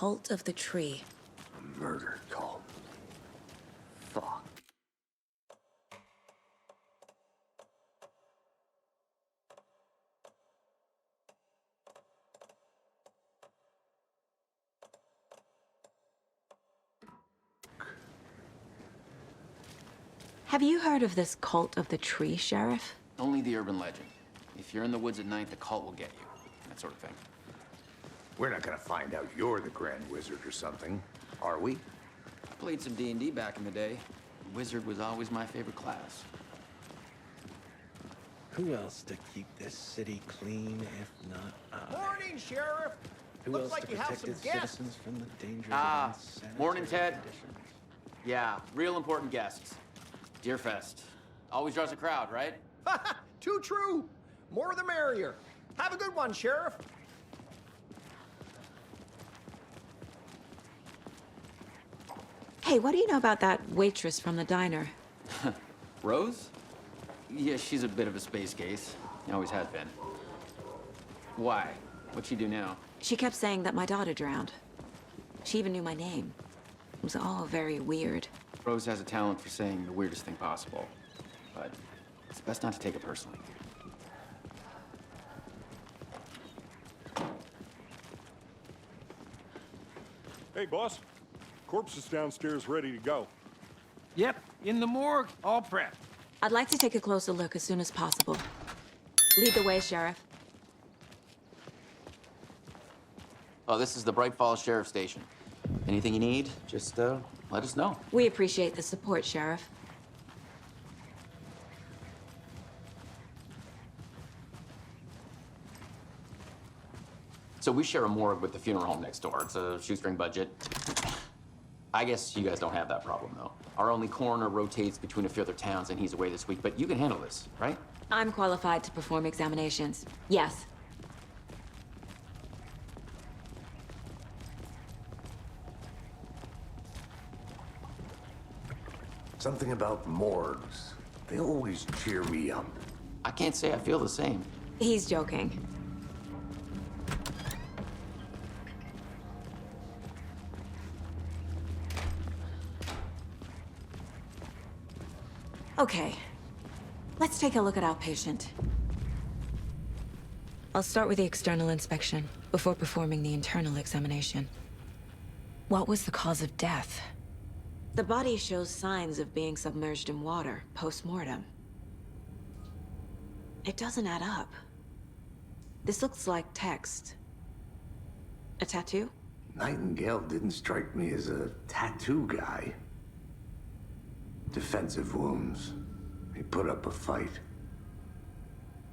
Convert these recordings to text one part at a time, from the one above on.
cult of the tree. A murder cult. Fuck. Have you heard of this cult of the tree, Sheriff? Only the urban legend. If you're in the woods at night, the cult will get you. That sort of thing. We're not gonna find out you're the Grand Wizard or something, are we? I played some D&D back in the day. Wizard was always my favorite class. Who else to keep this city clean if not I? Morning, Sheriff! Who Looks else like to you have protect some its guests. citizens from the dangers Ah, of unsanitary morning, Ted. conditions? Yeah, real important guests. Deerfest. Always draws a crowd, right? Too true! More the merrier. Have a good one, Sheriff. Hey, what do you know about that waitress from the diner? Rose? Yeah, she's a bit of a space case. Always has been. Why? What'd she do now? She kept saying that my daughter drowned. She even knew my name. It was all very weird. Rose has a talent for saying the weirdest thing possible. But it's best not to take it personally. Hey, boss. Corpse is downstairs ready to go. Yep, in the morgue, all prepped. I'd like to take a closer look as soon as possible. Lead the way, Sheriff. Oh, this is the Bright Falls Sheriff Station. Anything you need, just let us know. We appreciate the support, Sheriff. So we share a morgue with the funeral home next door. It's a shoestring budget. I guess you guys don't have that problem, though. Our only coroner rotates between a few other towns, and he's away this week. But you can handle this, right? I'm qualified to perform examinations. Yes. Something about morgues. They always cheer me up. I can't say I feel the same. He's joking. Okay. Let's take a look at our patient. I'll start with the external inspection before performing the internal examination. What was the cause of death? The body shows signs of being submerged in water post-mortem. It doesn't add up. This looks like text. A tattoo? Nightingale didn't strike me as a tattoo guy. Defensive wounds. He put up a fight.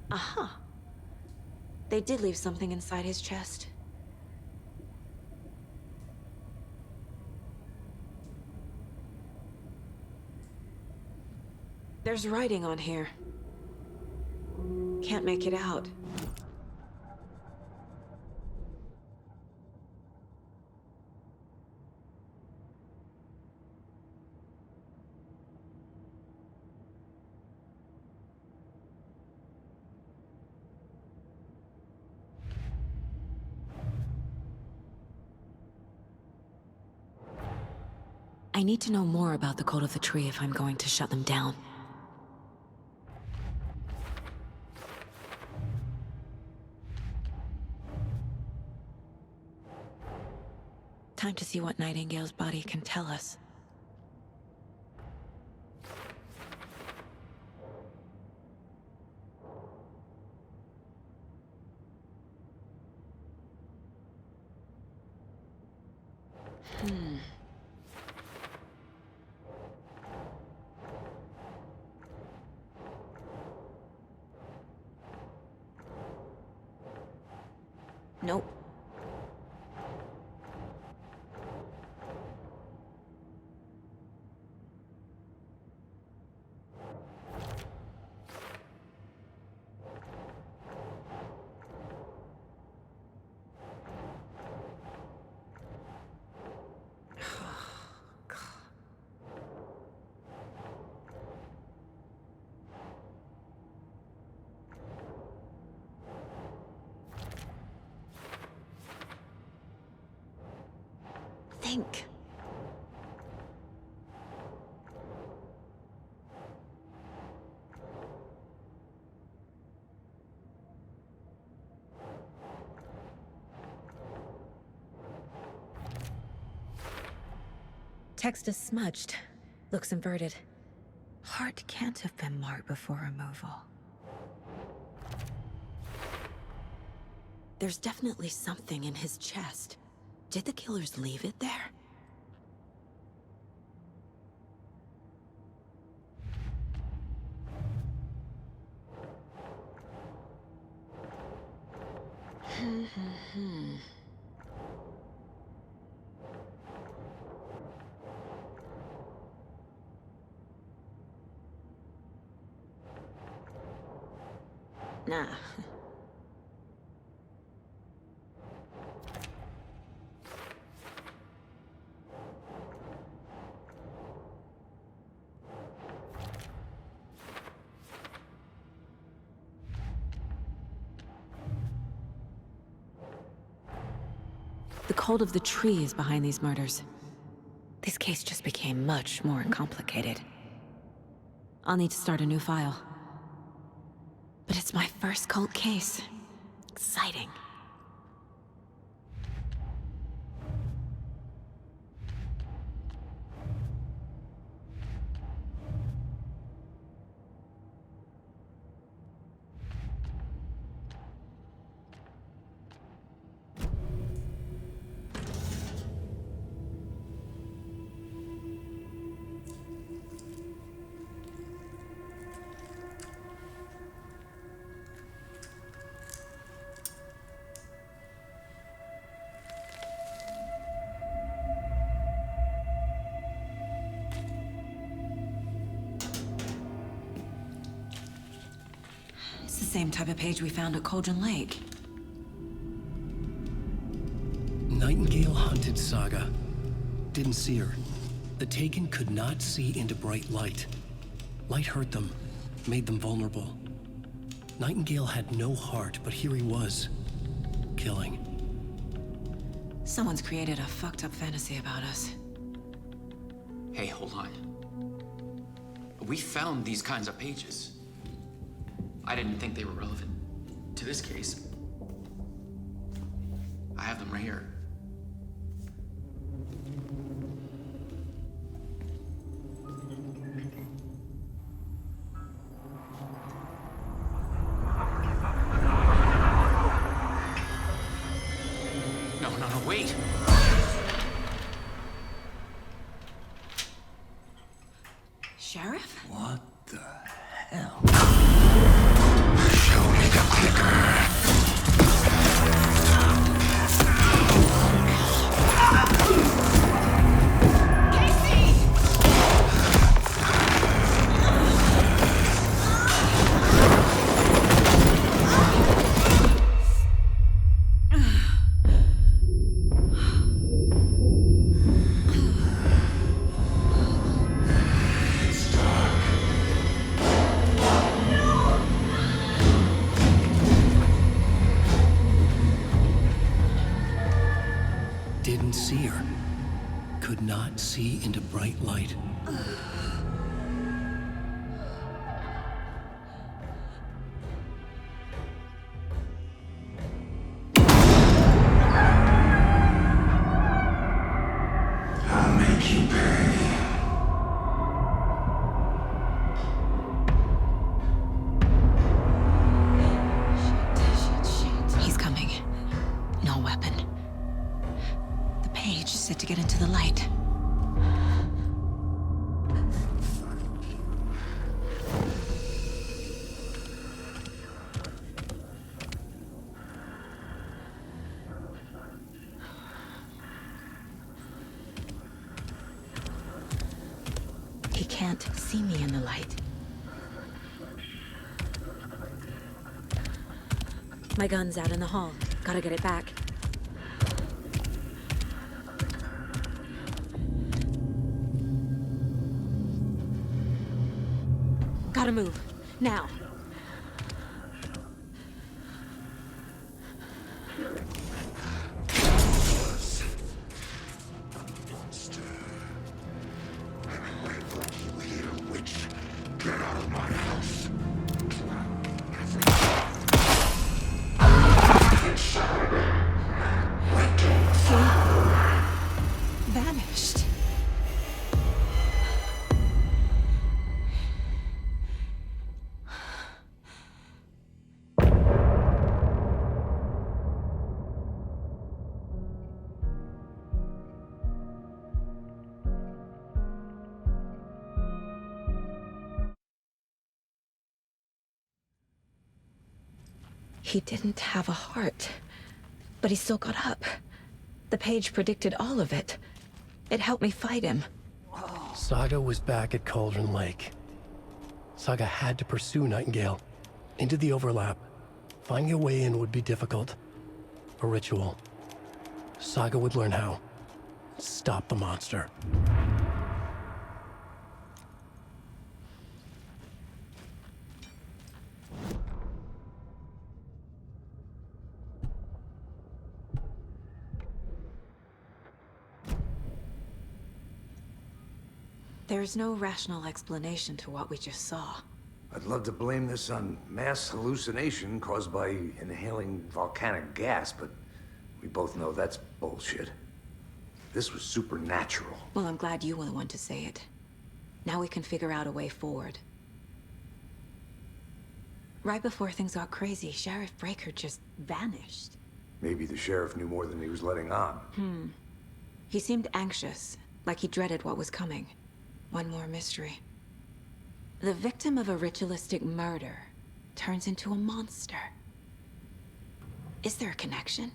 Aha. They did leave something inside his chest. There's writing on here. Can't make it out. I need to know more about the code of the tree if I'm going to shut them down. Time to see what Nightingale's body can tell us. Nope. think. Text is smudged. Looks inverted. Heart can't have been marked before removal. There's definitely something in his chest. Did the killers leave it there? Nah. The cult of the tree is behind these murders. This case just became much more complicated. I'll need to start a new file. But it's my first cult case. Exciting. Same type of page we found at Cauldron Lake. Nightingale hunted Saga. Didn't see her. The Taken could not see into bright light. Light hurt them, made them vulnerable. Nightingale had no heart, but here he was, killing. Someone's created a fucked up fantasy about us. Hey, hold on. We found these kinds of pages. I didn't think they were relevant to this case. I have them right here. No, wait! Sheriff? What the hell? Show me the clicker. Didn't see her. Could not see into bright light. I'll make you pay. Shit. He's coming. No weapon. The page is set to get into the light. He can't see me in the light. My gun's out in the hall. Gotta get it back. Gotta move. Now. He didn't have a heart, but he still got up. The page predicted all of it. It helped me fight him. Saga was back at Cauldron Lake. Saga had to pursue Nightingale into the overlap. Finding a way in would be difficult. A ritual. Saga would learn how. Stop the monster. There's no rational explanation to what we just saw. I'd love to blame this on mass hallucination caused by inhaling volcanic gas, but we both know that's bullshit. This was supernatural. Well, I'm glad you were the one to say it. Now we can figure out a way forward. Right before things got crazy, Sheriff Breaker just vanished. Maybe the sheriff knew more than he was letting on. He seemed anxious, like he dreaded what was coming. One more mystery. The victim of a ritualistic murder turns into a monster. Is there a connection?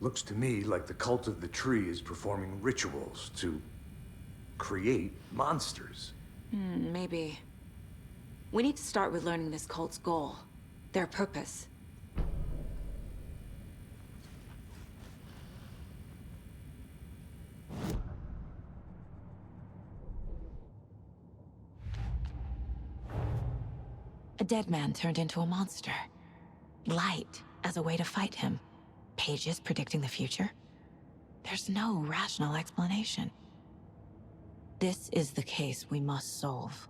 Looks to me like the cult of the tree is performing rituals to create monsters. Maybe. We need to start with learning this cult's goal, their purpose. A dead man turned into a monster. Light as a way to fight him. Pages predicting the future. There's no rational explanation. This is the case we must solve.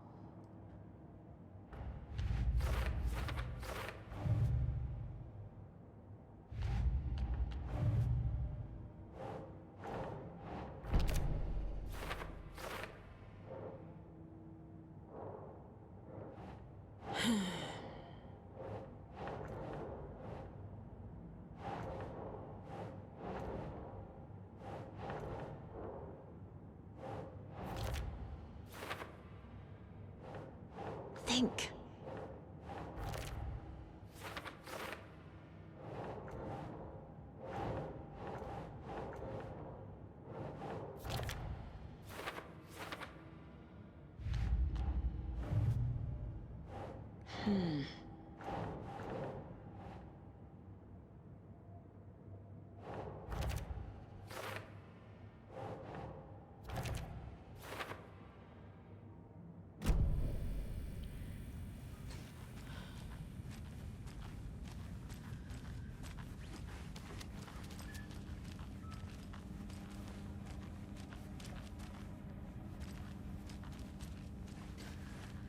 Think.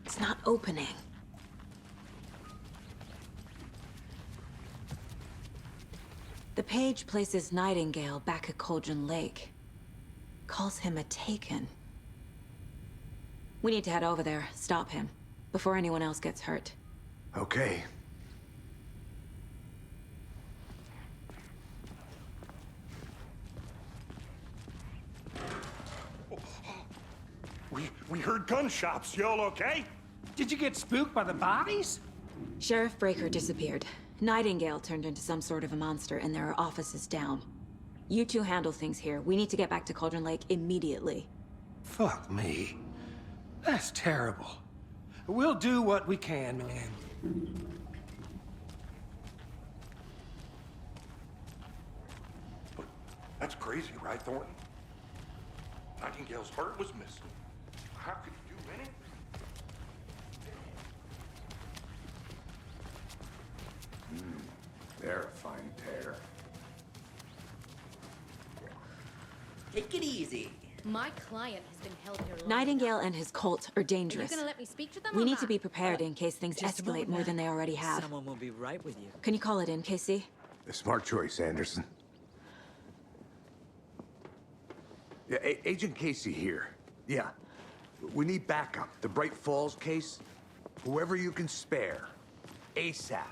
It's not opening. The page places Nightingale back at Cauldron Lake. Calls him a Taken. We need to head over there, stop him, before anyone else gets hurt. Okay. We heard gunshots. Y'all okay? Did you get spooked by the bodies? Sheriff Breaker disappeared. Nightingale turned into some sort of a monster, and there are offices down. You two handle things here. We need to get back to Cauldron Lake immediately. Fuck me. That's terrible. We'll do what we can, man. That's crazy, right, Thornton? Nightingale's heart was missing. How could he do anything? They're a fine pair. Take it easy. My client has been held here long Nightingale enough. and his cult are Are you dangerous. gonna let me speak to them We or need not? to be prepared in case things Just a escalate moment, more than ma'am. they already have. Someone will be right with you. Can you call it in, KC? A smart choice, Anderson. Yeah, Agent Casey here. Yeah. We need backup. The Bright Falls case. Whoever you can spare. ASAP.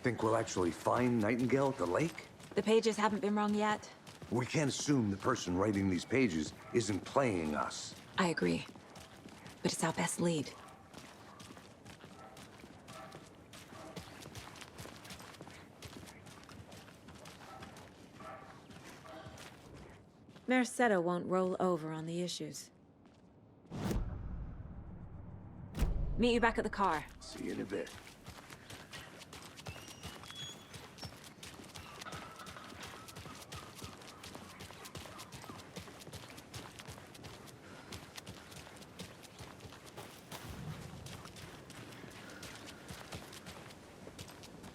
Think we'll actually find Nightingale at the lake? The pages haven't been wrong yet. We can't assume the person writing these pages isn't playing us. I agree. But it's our best lead. Mercedo won't roll over on the issues. Meet you back at the car. See you in a bit.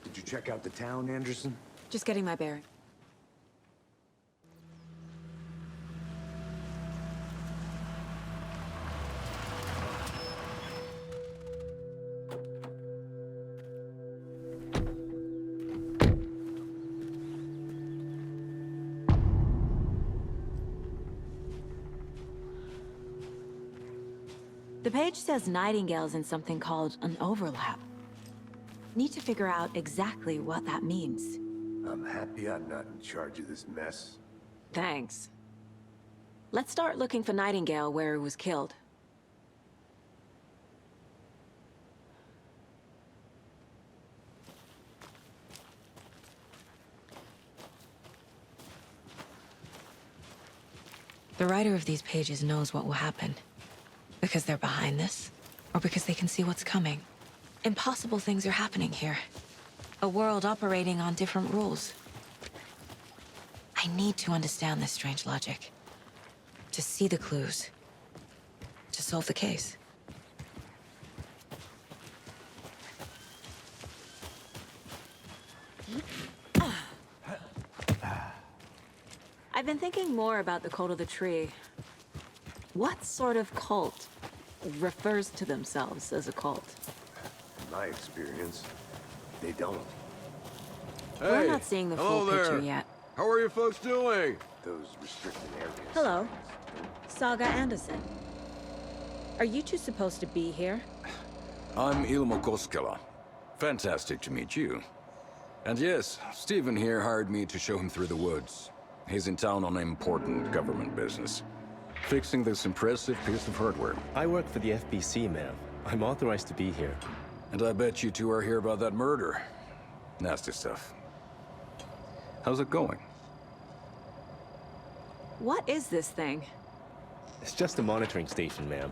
Did you check out the town, Anderson? Just getting my bearing. The page says Nightingale's in something called an overlap. Need to figure out exactly what that means. I'm happy I'm not in charge of this mess. Thanks. Let's start looking for Nightingale where he was killed. The writer of these pages knows what will happen. Because they're behind this, or because they can see what's coming. Impossible things are happening here. A world operating on different rules. I need to understand this strange logic. To see the clues. To solve the case. I've been thinking more about the cult of the tree. What sort of cult refers to themselves as a cult? In my experience, they don't. We're not seeing the full picture yet. How are you folks doing? Those restricted areas. Hello. Saga Anderson. Are you two supposed to be here? I'm Ilmo Koskela. Fantastic to meet you. And yes, Stephen here hired me to show him through the woods. He's in town on important government business. Fixing this impressive piece of hardware. I work for the FBC, ma'am. I'm authorized to be here. And I bet you two are here about that murder. Nasty stuff. How's it going? What is this thing? It's just a monitoring station, ma'am.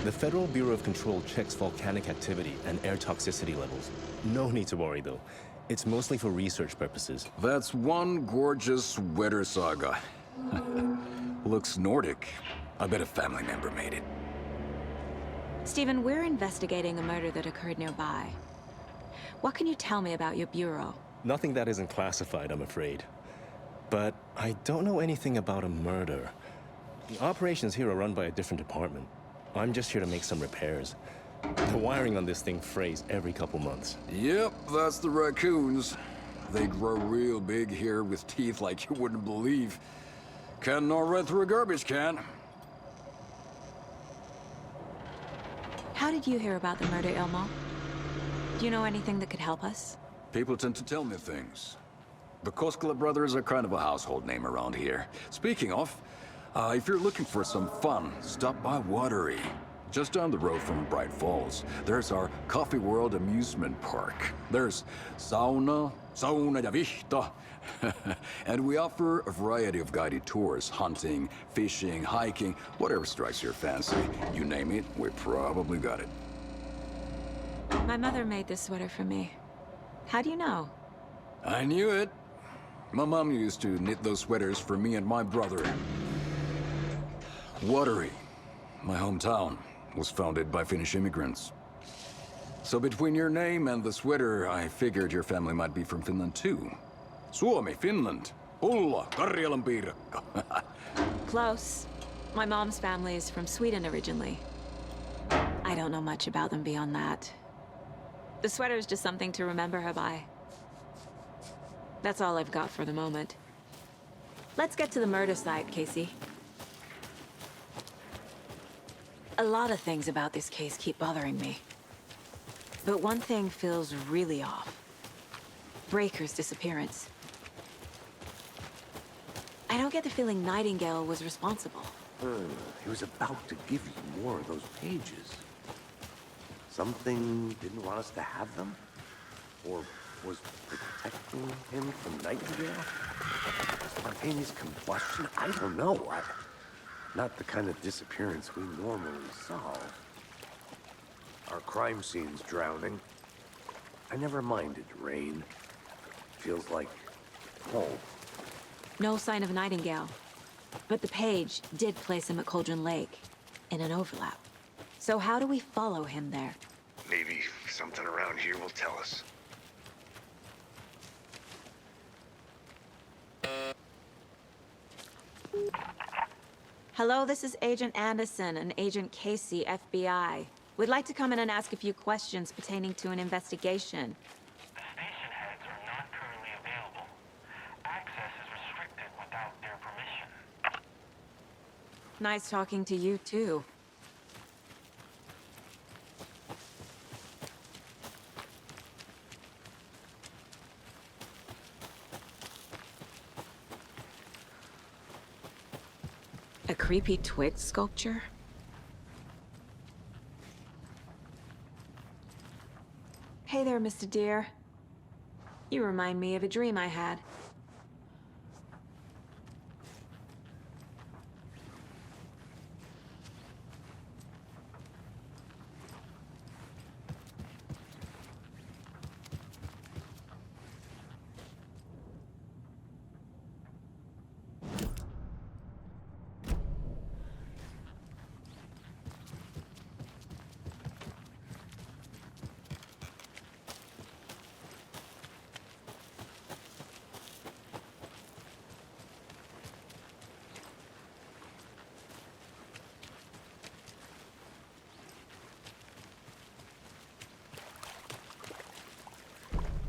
The Federal Bureau of Control checks volcanic activity and air toxicity levels. No need to worry, though. It's mostly for research purposes. That's one gorgeous weather saga. Looks Nordic. I bet a family member made it. Stephen, we're investigating a murder that occurred nearby. What can you tell me about your bureau? Nothing that isn't classified, I'm afraid. But I don't know anything about a murder. The operations here are run by a different department. I'm just here to make some repairs. The wiring on this thing frays every couple months. Yep, that's the raccoons. They grow real big here with teeth like you wouldn't believe. Can't gnaw right through a garbage can. How did you hear about the murder, Ilmo? Do you know anything that could help us? People tend to tell me things. The Koskela brothers are kind of a household name around here. Speaking of, if you're looking for some fun, stop by Watery. Just down the road from Bright Falls, there's our Coffee World amusement park. There's sauna ja vihta. And we offer a variety of guided tours, hunting, fishing, hiking, whatever strikes your fancy. You name it, we probably got it. My mother made this sweater for me. How do you know? I knew it. My mom used to knit those sweaters for me and my brother. Watery, my hometown, was founded by Finnish immigrants. So between your name and the sweater, I figured your family might be from Finland too. Suomi, Finland. Pulla, Karjalan piirakka. Close. My mom's family is from Sweden originally. I don't know much about them beyond that. The sweater is just something to remember her by. That's all I've got for the moment. Let's get to the murder site, Casey. A lot of things about this case keep bothering me. But one thing feels really off. Breaker's disappearance. I don't get the feeling Nightingale was responsible. He was about to give you more of those pages. Something didn't want us to have them? Or was protecting missing him from Nightingale? Spontaneous combustion? I don't know. Not the kind of disappearance we normally solve. Our crime scene's drowning. I never minded rain. Feels like home. No sign of Nightingale. But the page did place him at Cauldron Lake, in an overlap. So how do we follow him there? Maybe something around here will tell us. Hello, this is Agent Anderson and Agent Casey, FBI. We'd like to come in and ask a few questions pertaining to an investigation. The station heads are not currently available. Access is restricted without their permission. Nice talking to you, too. A creepy twig sculpture? Hey there, Mr. Deer. You remind me of a dream I had.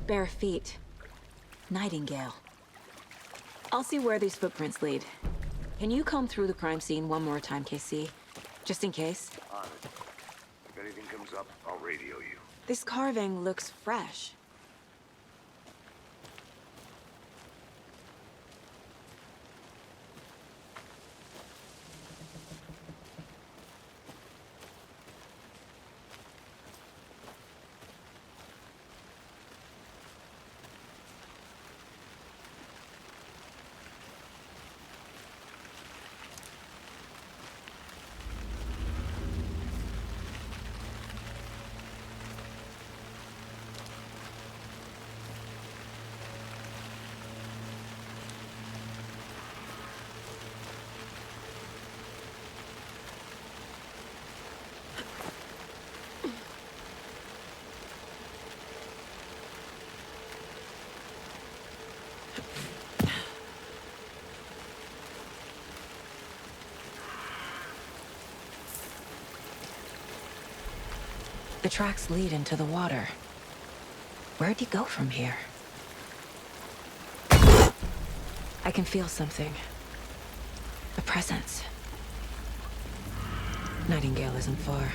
Bare feet. Nightingale. I'll see where these footprints lead. Can you comb through the crime scene one more time, KC? Just in case? On it. If anything comes up, I'll radio you. This carving looks fresh. The tracks lead into the water. Where'd he go from here? I can feel something. A presence. Nightingale isn't far.